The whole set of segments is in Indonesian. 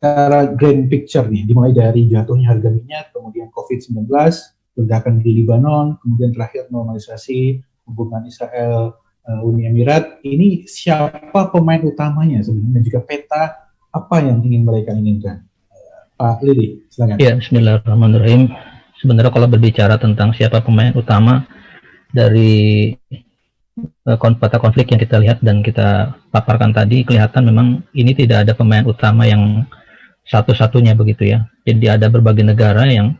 secara grand picture nih, dimulai dari jatuhnya harga minyak, kemudian COVID-19, ledakan di Lebanon, kemudian terakhir normalisasi hubungan Israel Uni Emirat, ini siapa pemain utamanya sebenarnya, dan juga peta apa yang ingin mereka inginkan? Pak Lili, silakan. Ya, Bismillahirrahmanirrahim. Sebenarnya kalau berbicara tentang siapa pemain utama dari peta konflik yang kita lihat dan kita paparkan tadi, kelihatan memang ini tidak ada pemain utama yang satu-satunya begitu ya. Jadi ada berbagai negara yang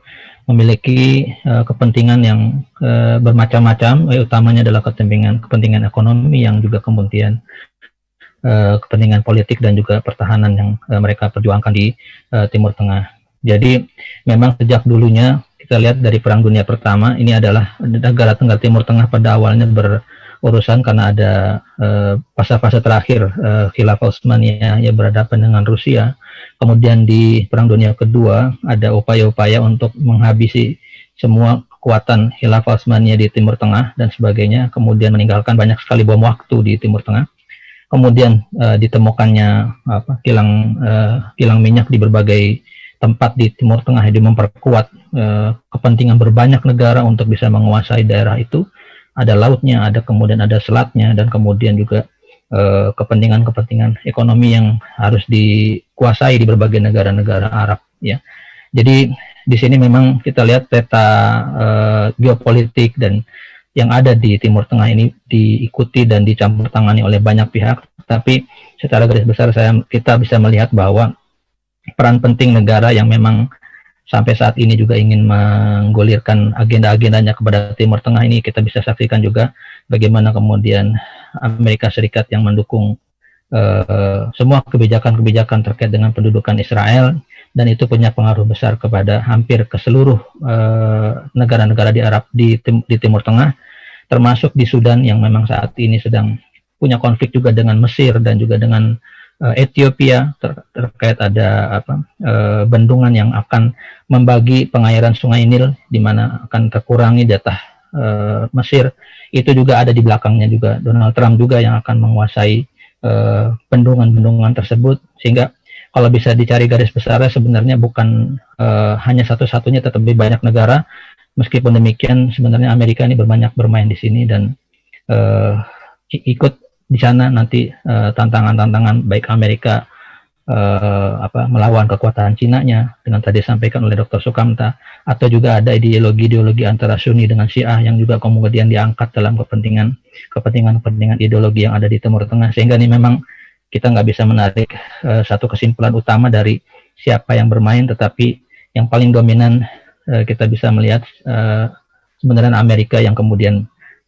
memiliki kepentingan yang bermacam-macam, utamanya adalah kepentingan ekonomi yang juga kemudian kepentingan politik dan juga pertahanan yang mereka perjuangkan di Timur Tengah. Jadi memang sejak dulunya kita lihat dari Perang Dunia Pertama, ini adalah negara Timur Tengah pada awalnya berurusan karena ada fase-fase terakhir Khilafah Utsmaniyah yang berhadapan dengan Rusia. Kemudian di Perang Dunia Kedua ada upaya-upaya untuk menghabisi semua kekuatan Khilafah Utsmaniyah di Timur Tengah dan sebagainya, kemudian meninggalkan banyak sekali bom waktu di Timur Tengah. Kemudian ditemukannya kilang minyak di berbagai tempat di Timur Tengah, jadi memperkuat kepentingan berbanyak negara untuk bisa menguasai daerah itu. Ada lautnya, kemudian ada selatnya, dan kemudian juga kepentingan ekonomi yang harus dikuasai di berbagai negara-negara Arab ya. Jadi di sini memang kita lihat peta geopolitik dan yang ada di Timur Tengah ini diikuti dan dicampur tangani oleh banyak pihak, tapi secara garis besar kita bisa melihat bahwa peran penting negara yang memang sampai saat ini juga ingin menggulirkan agenda-agendanya kepada Timur Tengah ini, kita bisa saksikan juga bagaimana kemudian Amerika Serikat yang mendukung semua kebijakan-kebijakan terkait dengan pendudukan Israel, dan itu punya pengaruh besar kepada hampir ke seluruh negara-negara di Arab di Timur Tengah, termasuk di Sudan yang memang saat ini sedang punya konflik juga dengan Mesir dan juga dengan Ethiopia terkait ada bendungan yang akan membagi pengairan Sungai Nil, di mana akan terkurangi jatah Mesir. Itu juga ada di belakangnya juga Donald Trump juga yang akan menguasai bendungan-bendungan tersebut, sehingga kalau bisa dicari garis besarnya sebenarnya bukan hanya satu-satunya, tetapi banyak negara. Meskipun demikian sebenarnya Amerika ini bermain di sini dan ikut di sana nanti tantangan-tantangan baik Amerika melawan kekuatan Cina-nya dengan tadi disampaikan oleh Dr. Sukamta, atau juga ada ideologi-ideologi antara Sunni dengan Syiah yang juga kemudian diangkat dalam kepentingan ideologi yang ada di Timur Tengah, sehingga ini memang kita nggak bisa menarik satu kesimpulan utama dari siapa yang bermain, tetapi yang paling dominan kita bisa melihat sebenarnya Amerika yang kemudian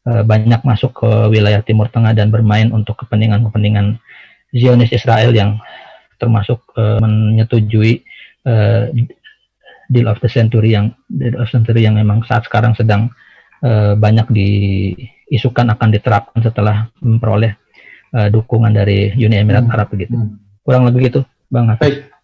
banyak masuk ke wilayah Timur Tengah dan bermain untuk kepentingan Zionis Israel yang termasuk menyetujui deal of the century yang memang saat sekarang sedang banyak diisukan akan diterapkan setelah memperoleh dukungan dari Uni Emirat Arab begitu. Kurang lebih gitu, Bang Hafiz. Baik.